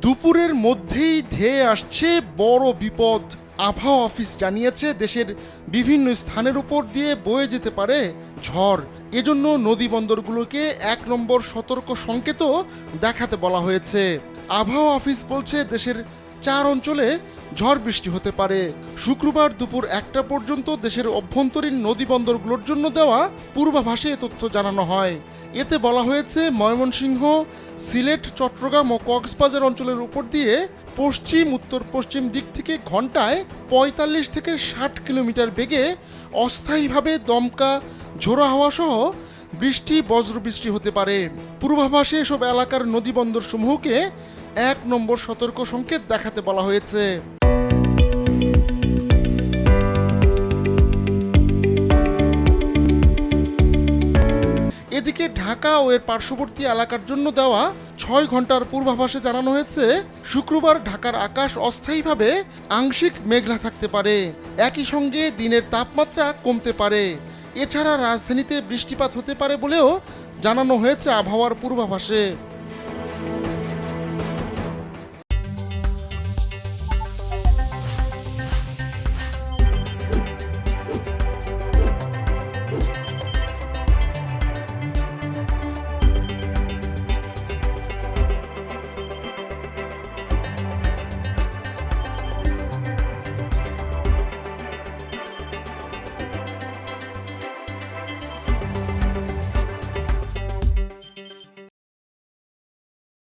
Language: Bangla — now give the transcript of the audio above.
দুপুরের মধ্যেই ধেয়ে আসছে বড় বিপদ। আবহাওয়া অফিস জানিয়েছে দেশের বিভিন্ন স্থানের উপর দিয়ে বয়ে যেতে পারে ঝড়। এজন্য নদী বন্দরগুলোকে 1 নম্বর সতর্ক সংকেতও দেখাতে বলা হয়েছে। আবহাওয়া অফিস বলছে দেশের 4 অঞ্চলে ঝড় বৃষ্টি হতে পারে। শুক্রবার দুপুর 1টা পর্যন্ত দেশের অভ্যন্তরীণ নদী বন্দরগুলোর জন্য দেওয়া পূর্বাভাসে এ তথ্য জানানো হয়। এতে বলা হয়েছে ময়মনসিংহ, সিলেট, চট্টগ্রাম ও কক্সবাজার অঞ্চলের উপর দিয়ে পশ্চিম উত্তর পশ্চিম দিক থেকে ঘন্টায় ৪৫ থেকে ৬০ কিলোমিটার বেগে অস্থায়ীভাবে দমকা ঝোড়ো হাওয়া সহ বৃষ্টি বজ্রবৃষ্টি হতে পারে। পূর্বাভাসে এসব এলাকার নদী বন্দর সমূহকে 1 নম্বর সতর্ক সংকেত দেখাতে বলা হয়েছে। এদিকে ঢাকা ও এর পার্শ্ববর্তী এলাকার জন্য দেওয়া ৬ ঘন্টার পূর্বাভাসে জানানো হয়েছে শুক্রবার ঢাকার আকাশ অস্থায়ীভাবে আংশিক মেঘলা থাকতে পারে। একই সঙ্গে দিনের তাপমাত্রা কমতে পারে। এছাড়া রাজধানীতে বৃষ্টিপাত হতে পারে বলেও জানানো হয়েছে আবহাওয়ার পূর্বাভাসে।